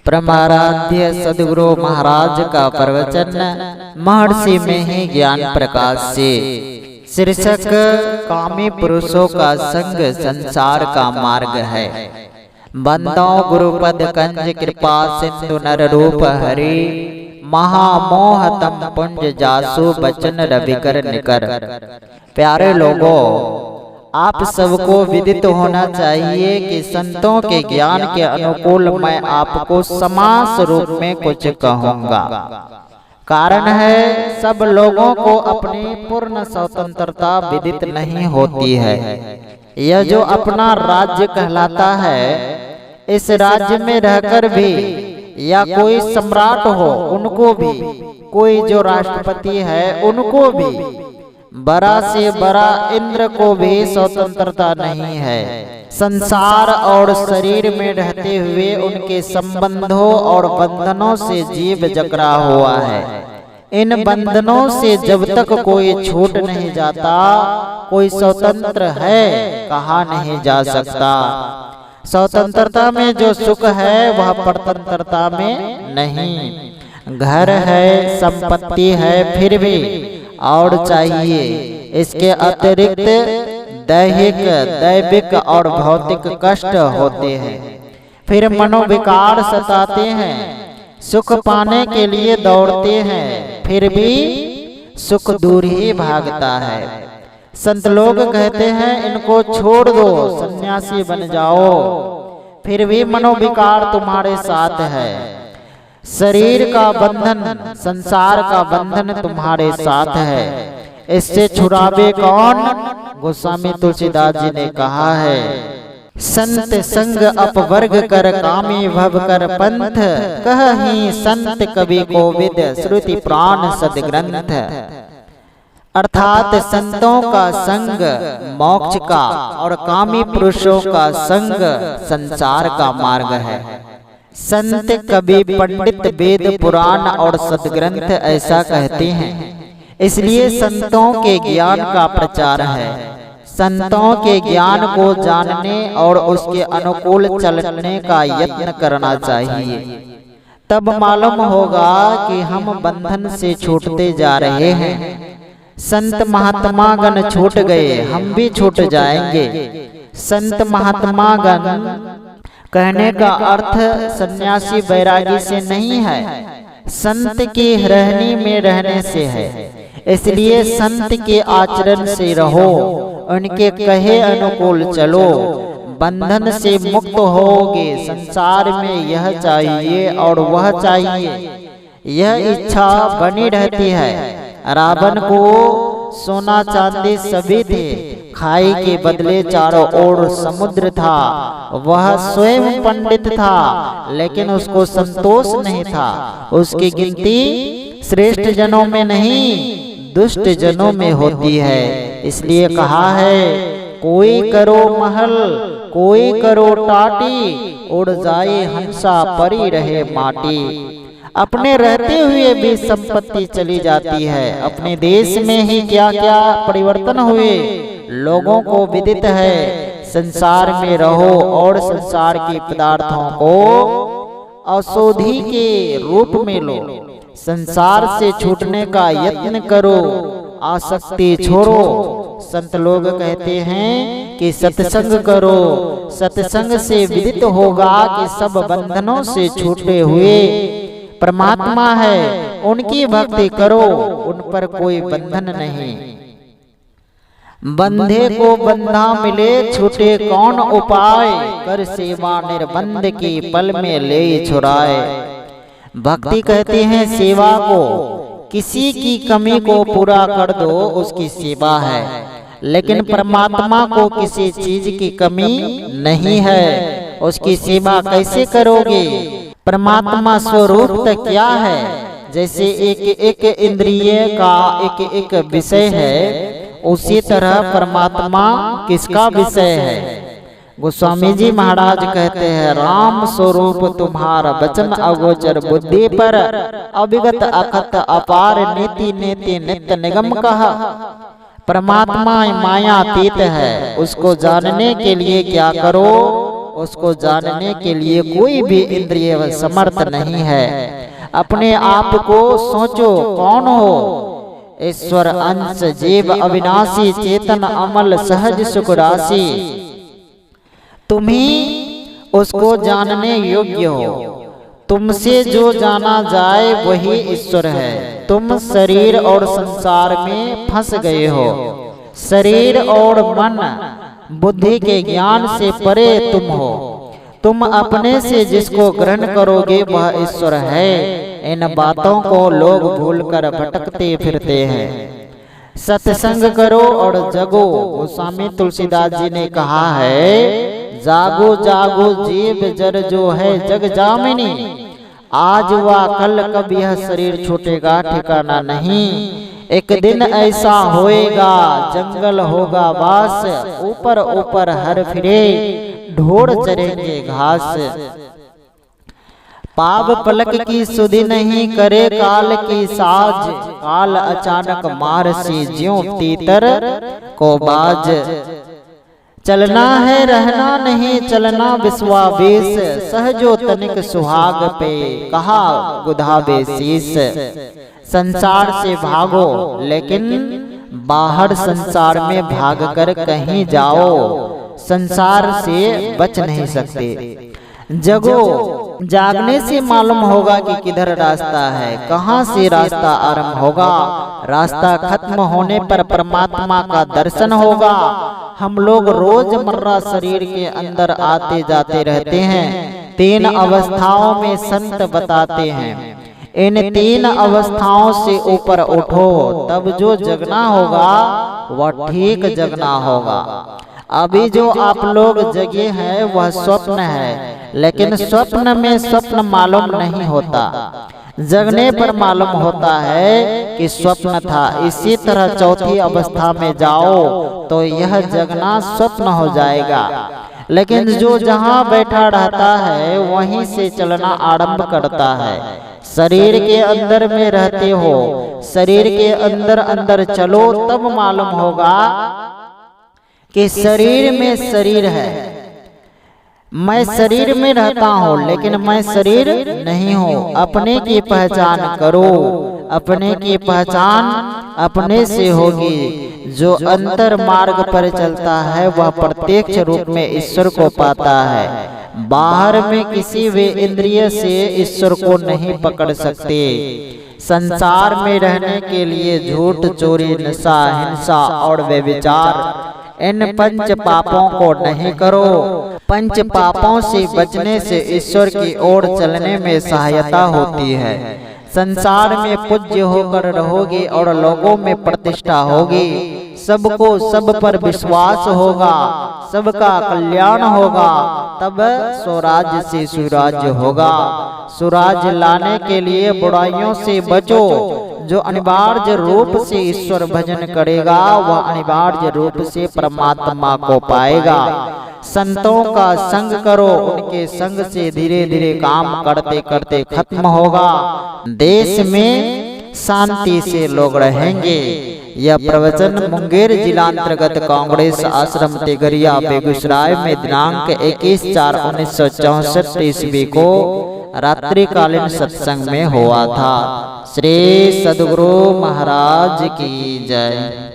परमाराध्य सद्गुरु महाराज का प्रवचन महर्षि में ही ज्ञान प्रकाश से। शीर्षक कामी पुरुषों का संग संसार का मार्ग है। बंदो गुरुपद कंज कृपा सिंधु नर रूप हरि महामोह तम पुंज जासु बचन रविकर निकर। प्यारे लोगों, आप सबको विदित होना चाहिए कि संतों के ज्ञान के अनुकूल मैं आपको समास रूप में कुछ कहूँगा। कारण है सब लोगों को अपनी पूर्ण स्वतंत्रता विदित नहीं होती है। यह जो अपना राज्य कहलाता है, इस राज्य में रहकर भी या कोई सम्राट हो उनको भी, कोई जो राष्ट्रपति है उनको भी, बड़ा से बड़ा इंद्र को भी स्वतंत्रता नहीं है। संसार और शरीर में रहते हुए उनके संबंधों और बंधनों से जीव जकड़ा हुआ है। इन बंधनों से जब तक कोई छूट नहीं जाता, कोई स्वतंत्र है कहा नहीं जा सकता। स्वतंत्रता में जो सुख है वह परतंत्रता में नहीं। घर है, संपत्ति है, फिर भी और चाहिए। इसके अतिरिक्त दैहिक और भौतिक कष्ट होते हैं। फिर मनोविकार सताते हैं। सुख पाने के लिए दौड़ते हैं, फिर भी सुख दूर ही भागता है। संत लोग कहते हैं इनको छोड़ दो, सन्यासी बन जाओ, फिर भी मनोविकार तुम्हारे साथ है। शरीर का बंधन, संसार का बंधन तुम्हारे साथ है। इससे छुड़ावे कौन? गोस्वामी तुलसीदास जी ने कहा है, संत संग अपवर्ग कर कामी भव कर पंथ, कहि संत कवि कोविद श्रुति प्राण सदग्रंथ। अर्थात संतों का संग मोक्ष का और कामी पुरुषों का संग संसार का मार्ग है। संत कवि पंडित वेद पुराण और सदग्रंथ ऐसा कहते हैं। इसलिए संतों के ज्ञान का प्रचार है। संतों के ज्ञान को जानने और उसके अनुकूल चलने का यत्न करना चाहिए। तब मालूम होगा कि हम बंधन से छूटते जा रहे हैं। संत महात्मा गण छूट गए, हम भी छूट जाएंगे। संत महात्मा गण कहने का अर्थ सन्यासी बैरागी से नहीं है, संत की रहनी में रहने से है। इसलिए संत के आचरण से रहो, उनके कहे अनुकूल चलो, बंधन से मुक्त होगे। संसार में यह चाहिए और वह चाहिए, यह इच्छा बनी रहती है। रावण को सोना चांदी सभी थे, खाई के बदले चारों ओर समुद्र था। वह स्वयं पंडित था, लेकिन उसको संतोष नहीं था। उसकी गिनती श्रेष्ठ जनों में नहीं, दुष्ट जनों में होती है। इसलिए कहा है, कोई करो महल, कोई करो टाटी, उड़ जाए हंसा परी रहे माटी। अपने रहते हुए भी संपत्ति चली जाती है। अपने देश में ही क्या क्या परिवर्तन हुए लोगों को विदित है। संसार में रहो और संसार के पदार्थों को औषधि के रूप में लो। संसार से छूटने का यत्न करो, आसक्ति छोड़ो। संत लोग कहते हैं कि सत्संग करो। सत्संग से विदित होगा कि सब बंधनों से छूटे हुए परमात्मा है। उनकी भक्ति करो, उन पर कोई बंधन नहीं। बंधे को बंधा मिले, छूटे कौन उपाय, कर सेवा निर्बंध की पल में ले छुड़ाए। भक्ति कहते हैं सेवा को, किसी की कमी को पूरा कर दो, उसकी सेवा है। लेकिन परमात्मा को किसी चीज की कमी नहीं है, उसकी सेवा कैसे करोगे? परमात्मा स्वरूप तक क्या है? जैसे एक एक इंद्रिय का एक एक विषय है, उसी तरह परमात्मा किसका विषय है? गोस्वामी जी महाराज कहते हैं, राम स्वरूप तुम्हारा वचन अगोचर बुद्धि पर, अविगत अखत अपार नीति नीति नित्य निगम कहा। परमात्मा मायातीत है, उसको जानने के लिए क्या करो? उसको जानने के लिए कोई भी इंद्रिय समर्थ नहीं है। अपने आप को सोचो, कौन हो? ईश्वर अंश जीव अविनाशी चेतन अमल सहज सुख राशि। तुम ही उसको जानने योग्य हो। तुमसे जो जाना जाए वही ईश्वर है। तुम शरीर और संसार में फंस गए हो। शरीर और मन बुद्धि के ज्ञान से परे तुम हो। तुम अपने से जिसको ग्रहण करोगे वह ईश्वर है। इन बातों को लोग भूलकर भटकते फिरते हैं। सत्संग करो और जगो। गोस्वामी तुलसीदास जी ने कहा है, जागो जागो जीव जर जो है जग जामिनी। आज व कल कब यह शरीर छूटेगा ठिकाना नहीं। एक दिन ऐसा होएगा जंगल होगा वास। ऊपर ऊपर हर फिरे ढोर चरेंगे घास। पाव पलक की सुधि नहीं करे काल की साज। काल अचानक मार सी ज्यों तीतर को बाज। चलना है रहना नहीं चलना विश्वावेश। सहजो तनिक सुहाग पे कहा गुधावे शीस। संसार से भागो लेकिन बाहर संसार में भागकर कहीं जाओ। संसार से बच नहीं सकते। जगो, जागने से मालूम होगा कि किधर रास्ता है, कहाँ से रास्ता आरंभ होगा। रास्ता खत्म होने पर परमात्मा का दर्शन होगा। हम लोग रोजमर्रा शरीर के अंदर आते जाते रहते हैं। 3 अवस्थाओं में संत बताते हैं। इन 3 अवस्थाओं से ऊपर उठो, तब जो जगना होगा वह ठीक जगना होगा। अभी जो आप लोग जगे हैं वह स्वप्न है, लेकिन स्वप्न में स्वप्न मालूम नहीं होता। जगने पर मालूम होता है कि स्वप्न था। इसी तरह चौथी अवस्था में जाओ तो यह जगना स्वप्न हो जाएगा। लेकिन जो जहाँ बैठा रहता है वहीं से चलना आरंभ करता है। शरीर के अंदर में रहते हो, शरीर के अंदर अंदर चलो, तब मालूम होगा कि शरीर में शरीर है। मैं शरीर में रहता हूँ लेकिन मैं शरीर नहीं हूँ। अपने की पहचान करो। अपने की पहचान अपने से होगी। जो अंतर मार्ग पर चलता है वह प्रत्यक्ष रूप में ईश्वर को पाता है। बाहर में किसी भी इंद्रिय से ईश्वर को नहीं पकड़ सकते। संसार में रहने के लिए झूठ, चोरी, नशा, हिंसा और व्यभिचार, इन 5 पापों को नहीं करो। 5 पापों से बचने से ईश्वर की ओर चलने में सहायता होती है। संसार में पूज्य होकर रहोगे और लोगों में प्रतिष्ठा होगी। सबको सब पर विश्वास होगा, सबका कल्याण होगा, तब स्वराज्य से सुराज्य होगा। सुराज्य लाने के लिए बुराइयों से बचो। जो अनिवार्य रूप से ईश्वर भजन करेगा वह अनिवार्य रूप से परमात्मा को पाएगा। संतों का संग करो, उनके संग से धीरे धीरे काम करते करते खत्म होगा। देश में शांति से लोग रहेंगे। यह प्रवचन मुंगेर जिला अंतर्गत कांग्रेस आश्रम तेगरिया बेगूसराय में दिनांक 21/4/1964 ईस्वी को रात्रिकालीन सत्संग में हुआ था। श्री सद्गुरु महाराज की जय।